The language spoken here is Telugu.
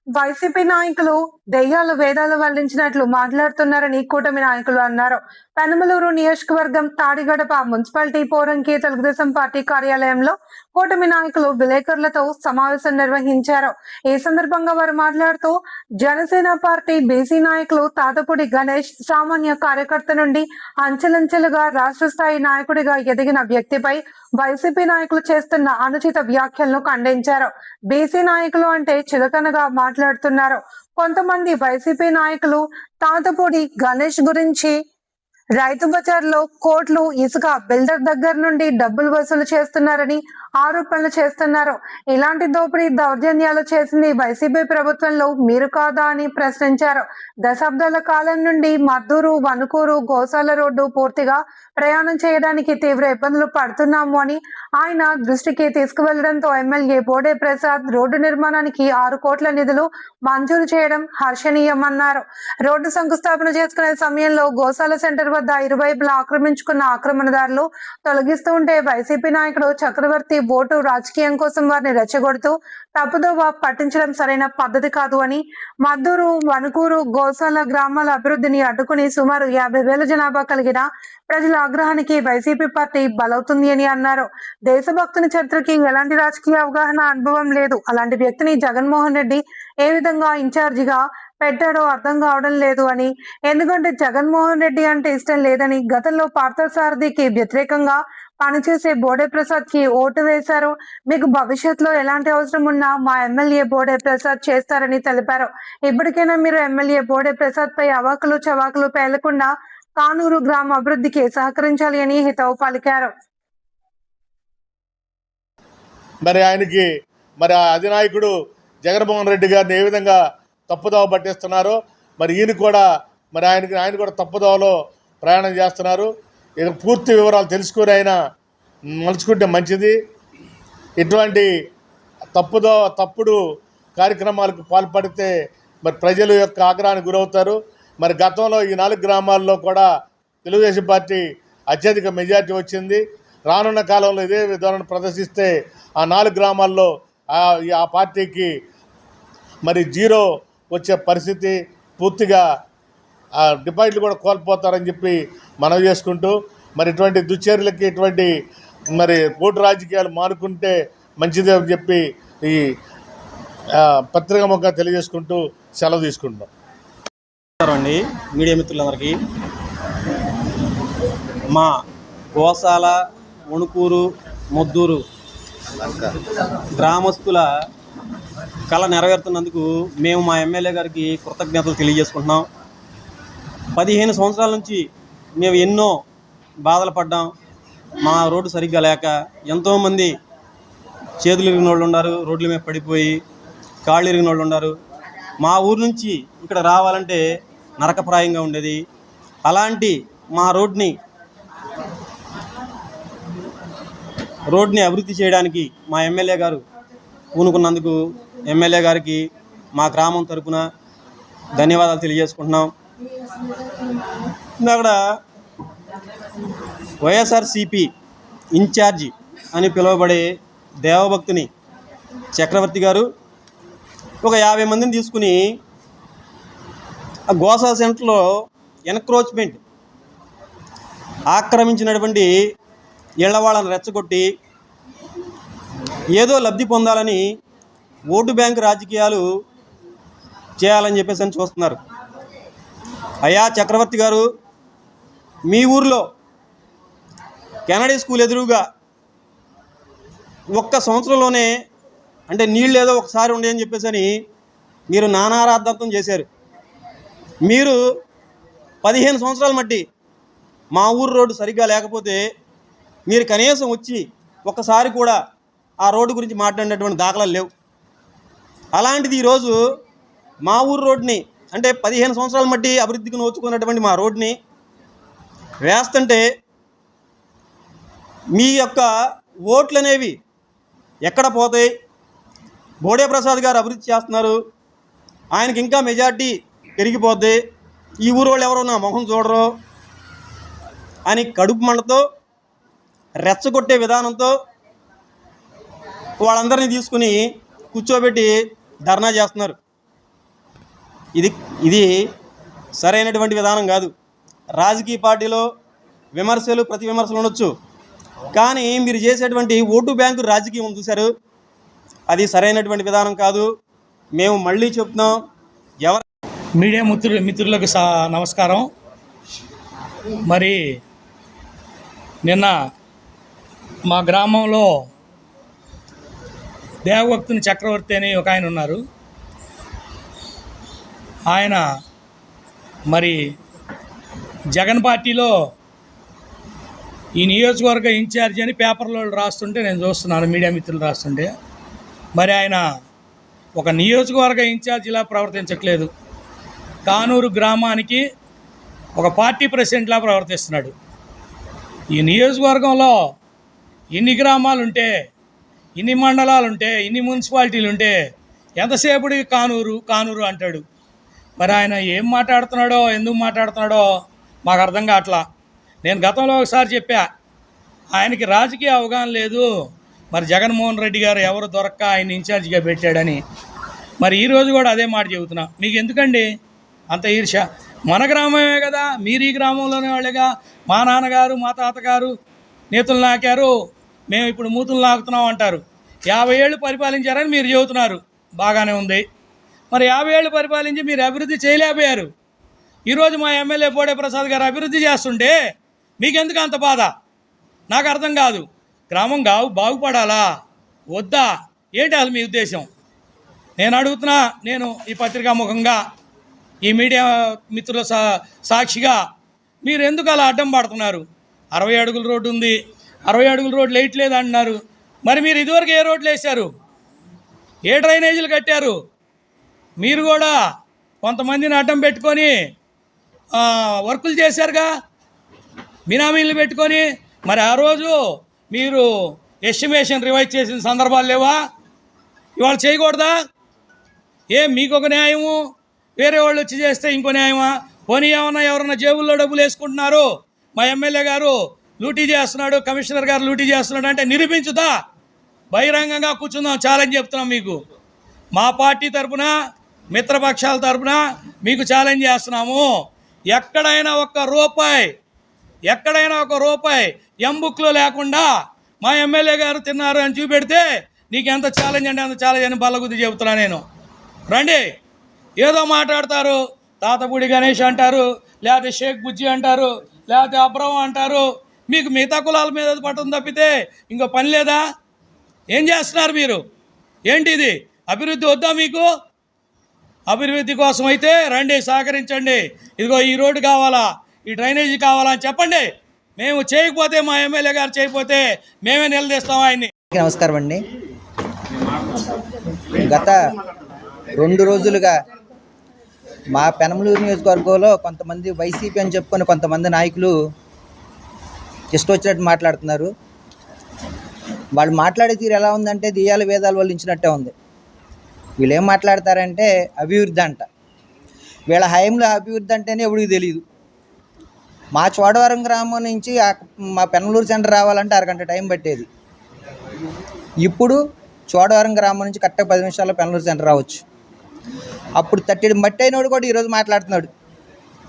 వైసీపీ నాయకులు దెయ్యాలు వేదాలు వల్లించినట్లు మాట్లాడుతున్నారని కూటమి నాయకులు అన్నారు. పెనమలూరు నియోజకవర్గం తాడిగడప మున్సిపాలిటీ పోరంకి తెలుగుదేశం పార్టీ కార్యాలయంలో కూటమి నాయకులు విలేకరులతో సమావేశం నిర్వహించారు. ఈ సందర్భంగా వారు మాట్లాడుతూ జనసేన పార్టీ బీసీ నాయకులు తాతపూడి గణేష్ సామాన్య కార్యకర్త నుండి అంచెలంచెలుగా రాష్ట్ర స్థాయి నాయకుడిగా ఎదిగిన వ్యక్తిపై వైసీపీ నాయకులు చేస్తున్న అనుచిత వ్యాఖ్యలను ఖండించారు. బీసీ నాయకులు అంటే చులకనగా మాట్లాడుతున్నారు. కొంతమంది వైసీపీ నాయకులు తాతపూడి గణేష్ గురించి రైతు బజార్లో కోట్లు ఇసుక బిల్డర్ దగ్గర నుండి డబ్బులు వసూలు చేస్తున్నారని ఆరోపణలు చేస్తున్నారు. ఇలాంటి దోపిడీ దౌర్జన్యాలు చేసింది వైసీపీ ప్రభుత్వంలో మీరు కాదా అని ప్రశ్నించారు. దశాబ్దాల కాలం నుండి మద్దూరు, వణుకూరు, గోశాల రోడ్డు పూర్తిగా ప్రయాణం చేయడానికి తీవ్ర ఇబ్బందులు పడుతున్నాము అని ఆయన దృష్టికి తీసుకువెళ్లడంతో ఎమ్మెల్యే బోడే ప్రసాద్ రోడ్డు నిర్మాణానికి 6 కోట్ల నిధులు మంజూరు చేయడం హర్షణీయమన్నారు. రోడ్డు శంకుస్థాపన చేసుకునే సమయంలో గోశాల సెంటర్ వద్ద ఇరువైపులా ఆక్రమించుకున్న ఆక్రమణదారులు తొలగిస్తూ ఉంటే వైసీపీ నాయకుడు చక్రవర్తి ఓటు రాజకీయం కోసం వారిని రెచ్చగొడుతూ తప్పుదోవ పట్టించడం సరైన పద్ధతి కాదు అని, మద్దూరు, వణుకూరు, గోశాల గ్రామాల అభివృద్ధిని అడ్డుకుని సుమారు 50,000 జనాభా కలిగిన ప్రజల ఆగ్రహానికి వైసీపీ పార్టీ బలవుతుంది అని అన్నారు. దేశభక్తుని చరిత్రకి ఎలాంటి రాజకీయ అవగాహన, అనుభవం లేదు. అలాంటి వ్యక్తిని జగన్మోహన్ రెడ్డి ఏ విధంగా ఇన్ఛార్జిగా పెట్టాడో అర్థం కావడం లేదు అని, ఎందుకంటే జగన్మోహన్ రెడ్డి అంటే ఇష్టం లేదని, గతంలో పార్థసారథికి వ్యతిరేకంగా పనిచేసే బోడే ప్రసాద్ కి ఓటు వేశారు. మీకు భవిష్యత్తులో ఎలాంటి అవసరం ఉన్నా మా ఎమ్మెల్యే బోడే ప్రసాద్ చేస్తారని తెలిపారు. ఇప్పటికైనా మీరు ఎమ్మెల్యే బోడే ప్రసాద్ పై అవాకులు చవాకులు పేలకుండా కానూరు గ్రామ అభివృద్ధికి సహకరించాలి అని హితవు పలికారు. మరి ఆయనకి అధినాయకుడు జగన్మోహన్ రెడ్డి గారిని ఏ విధంగా తప్పుదోవ పట్టిస్తున్నారో మరి ఈయన కూడా ఆయన కూడా తప్పుదోవలో ప్రయాణం చేస్తున్నారు. ఇక పూర్తి వివరాలు తెలుసుకుని ఆయన మలుచుకుంటే మంచిది. ఇటువంటి తప్పుడు కార్యక్రమాలకు పాల్పడితే మరి ప్రజల యొక్క ఆగ్రహానికి గురవుతారు. మరి గతంలో ఈ 4 గ్రామాల్లో కూడా తెలుగుదేశం పార్టీ అత్యధిక మెజార్టీ వచ్చింది. రానున్న కాలంలో ఇదే విధానం ప్రదర్శిస్తే ఆ 4 గ్రామాల్లో ఆ పార్టీకి మరి 0 వచ్చే పరిస్థితి, పూర్తిగా డిపాజిట్లు కూడా కోల్పోతారని చెప్పి మనవి చేసుకుంటూ మరి ఇటువంటి దుశ్చర్యలకి ఇటువంటి మరి ఓటు రాజకీయాలు మానుకుంటే మంచిదే అని చెప్పి ఈ పత్రికాముఖంగా తెలియజేసుకుంటూ సెలవు తీసుకుంటాం. అండి మీడియా మిత్రులందరికీ మా గోశాల, వణుకూరు, మొద్దూరు గ్రామస్తుల కళ నెరవేరుతున్నందుకు మేము మా ఎమ్మెల్యే గారికి కృతజ్ఞతలు తెలియజేసుకుంటున్నాం. 15 సంవత్సరాల నుంచి మేము ఎన్నో బాధలు పడ్డాం. మా రోడ్డు సరిగ్గా లేక ఎంతోమంది చేతులు ఇరిగిన వాళ్ళు ఉన్నారు, రోడ్ల మీద పడిపోయి కాళ్ళు ఇరిగిన వాళ్ళు ఉన్నారు. మా ఊరు నుంచి ఇక్కడ రావాలంటే నరకప్రాయంగా ఉండేది. అలాంటి మా రోడ్ని అభివృద్ధి చేయడానికి మా ఎమ్మెల్యే గారు పూనుకున్నందుకు ఎమ్మెల్యే గారికి మా గ్రామం తరపున ధన్యవాదాలు తెలియజేసుకుంటున్నాం. అక్కడ వైఎస్ఆర్సిపి ఇన్ఛార్జి అని పిలువబడే దేవభక్తుని చక్రవర్తి గారు ఒక 50 మందిని తీసుకుని ఆ గోశాల సెంటర్లో ఎన్క్రోచ్మెంట్ ఆక్రమించినటువంటి ఇళ్ల వాళ్ళని రెచ్చగొట్టి ఏదో లబ్ధి పొందాలని ఓటు బ్యాంకు రాజకీయాలు చేయాలని చెప్పేసి అని చూస్తున్నారు. అయ్యా చక్రవర్తి గారు, మీ ఊర్లో కెనడీ స్కూల్ ఎదురుగా ఒక్క సంవత్సరంలోనే అంటే నీళ్ళు ఏదో ఒకసారి ఉండేదని చెప్పేసి అని మీరు నానారాద్ధాంతం చేశారు. మీరు 15 సంవత్సరాల మట్టి మా ఊరు రోడ్డు సరిగ్గా లేకపోతే మీరు కనీసం వచ్చి ఒక్కసారి కూడా ఆ రోడ్డు గురించి మాట్లాడినటువంటి దాఖలాలు లేవు. అలాంటిది ఈరోజు మా ఊరు రోడ్ని అంటే 15 సంవత్సరాల మట్టి అభివృద్ధికి నోచుకున్నటువంటి మా రోడ్ని వేస్తుంటే మీ యొక్క ఓట్లు అనేవి ఎక్కడ పోతాయి? బోడే ప్రసాద్ గారు అభివృద్ధి చేస్తున్నారు, ఆయనకి ఇంకా మెజార్టీ పెరిగిపోద్ది, ఈ ఊరు వాళ్ళు ఎవరో నా మొహం చూడరు అని కడుపు మంటతో రెచ్చగొట్టే విధానంతో వాళ్ళందరినీ తీసుకుని కూర్చోబెట్టి ధర్నా చేస్తున్నారు. ఇది సరైనటువంటి విధానం కాదు. రాజకీయ పార్టీలో విమర్శలు ప్రతి విమర్శలు ఉండొచ్చు, కానీ మీరు చేసేటువంటి ఓటు బ్యాంకు రాజకీయం ఉంది చూశారు, అది సరైనటువంటి విధానం కాదు. మేము మళ్ళీ చెప్తున్నాం, ఎవరు మీడియా మిత్రులకు నమస్కారం. మరి నిన్న మా గ్రామంలో దేవభక్తుని చక్రవర్తి అని ఒక ఆయన ఉన్నారు. ఆయన మరి జగన్ పార్టీలో ఈ నియోజకవర్గ ఇన్ఛార్జి అని పేపర్లో రాస్తుంటే నేను చూస్తున్నాను, మీడియా మిత్రులు రాస్తుంటే. మరి ఆయన ఒక నియోజకవర్గ ఇన్ఛార్జిలా ప్రవర్తించట్లేదు, కానూరు గ్రామానికి ఒక పార్టీ ప్రెసిడెంట్లా ప్రవర్తిస్తున్నాడు. ఈ నియోజకవర్గంలో ఇన్ని గ్రామాలుంటే, ఇన్ని మండలాలుంటే, ఇన్ని మున్సిపాలిటీలు ఉంటే ఎంతసేపుడికి కానూరు కానూరు అంటాడు. మరి ఆయన ఏం మాట్లాడుతున్నాడో, ఎందుకు మాట్లాడుతున్నాడో మాకు అర్థం కావట్లా. నేను గతంలో ఒకసారి చెప్పా, ఆయనకి రాజకీయ అవగాహన లేదు, మరి జగన్మోహన్ రెడ్డి గారు ఎవరు దొరక్క ఆయన ఇన్ఛార్జిగా పెట్టాడని. మరి ఈరోజు కూడా అదే మాట చెబుతున్నా. మీకు ఎందుకండి అంత ఈర్ష? మన గ్రామమే కదా, మీరు ఈ గ్రామంలోనే వాళ్ళేగా. మా నాన్నగారు మా తాతగారు నేతులు నాకారు, మేము ఇప్పుడు మూతులు నాకుతున్నాం అంటారు. 50 ఏళ్ళు పరిపాలించారని మీరు చెబుతున్నారు, బాగానే ఉంది. మరి 50 ఏళ్ళు పరిపాలించి మీరు అభివృద్ధి చేయలేకపోయారు. ఈరోజు మా ఎమ్మెల్యే బోడే ప్రసాద్ గారు అభివృద్ధి చేస్తుంటే మీకెందుకు అంత బాధ? నాకు అర్థం కాదు. గ్రామం బాగుపడాలా వద్దా ఏంటి అసలు మీ ఉద్దేశం? నేను అడుగుతున్నా. నేను ఈ పత్రికా ముఖంగా, ఈ మీడియా మిత్రుల సాక్షిగా, మీరు ఎందుకు అలా అడ్డం పడుతున్నారు? 60 అడుగుల రోడ్డు ఉంది, 60 అడుగుల రోడ్లు వేయట్లేదు అంటున్నారు. మరి మీరు ఇదివరకు ఏ రోడ్లు వేశారు? ఏ డ్రైనేజీలు కట్టారు? మీరు కూడా కొంతమందిని అడ్డం పెట్టుకొని వర్కులు చేశారుగా, బినామీలు పెట్టుకొని. మరి ఆ రోజు మీరు ఎస్టిమేషన్ రివైజ్ చేసిన సందర్భాలు లేవా? ఇవాళ చేయకూడదా? మీకు ఒక న్యాయము, వేరే వాళ్ళు వచ్చి చేస్తే ఇంకో న్యాయమా? పోనీ ఏమన్నా ఎవరన్నా జేబుల్లో డబ్బులు వేసుకుంటున్నారు, మా ఎమ్మెల్యే గారు లూటీ చేస్తున్నాడు, కమిషనర్ గారు లూటీ చేస్తున్నాడు అంటే నిరూపించుదా? బహిరంగంగా కూర్చుందాం, ఛాలెంజ్ చెప్తున్నాం మీకు. మా పార్టీ తరఫున, మిత్రపక్షాల తరఫున మీకు ఛాలెంజ్ చేస్తున్నాము. ఎక్కడైనా ఒక రూపాయి ఎంబుక్లో లేకుండా మా ఎమ్మెల్యే గారు తిన్నారు అని చూపెడితే నీకు ఎంత ఛాలెంజ్ అంటే అంత ఛాలెంజ్ అని బల్లగుద్ది చెబుతున్నా నేను. రండి. ఏదో మాట్లాడతారు, తాతపూడి గణేష్ అంటారు, లేకపోతే షేక్ బుజ్జి అంటారు, లేకపోతే అబ్రహం అంటారు. మీకు మిగతా కులాల మీద పట్టం తప్పితే ఇంకో పని లేదా? ఏం చేస్తున్నారు మీరు? ఏంటి ఇది? అభివృద్ధి వద్దా మీకు? అభివృద్ధి కోసం అయితే రండి, సహకరించండి. ఇదిగో ఈ రోడ్డు కావాలా, ఈ డ్రైనేజీ కావాలా అని చెప్పండి. మేము చేయకపోతే, మా ఎమ్మెల్యే గారు చేయకపోతే మేమే నిలదీస్తాం ఆయన్ని. నమస్కారం అండి. గత 2 రోజులుగా మా పెనమలూరు నియోజకవర్గంలో కొంతమంది వైసీపీ అని చెప్పుకొని కొంతమంది నాయకులు ఇష్టం వచ్చినట్టు మాట్లాడుతున్నారు. వాళ్ళు మాట్లాడే తీరు ఎలా ఉందంటే దెయ్యాల వేదాలు వల్లించినట్టే ఉంది. వీళ్ళు ఏం మాట్లాడతారంటే అభివృద్ధి అంట. వీళ్ళ హయాంలో అభివృద్ధి అంటేనే ఎవరికి తెలియదు. మా చోడవరం గ్రామం నుంచి మా పెనమలూరు సెంటర్ రావాలంటే అరగంట టైం పట్టేది. ఇప్పుడు చోడవరం గ్రామం నుంచి కరెక్ట్గా 10 నిమిషాల్లో పెనమలూరు సెంటర్ రావచ్చు. అప్పుడు 30 మట్టి అయినోడు కూడా ఈరోజు మాట్లాడుతున్నాడు.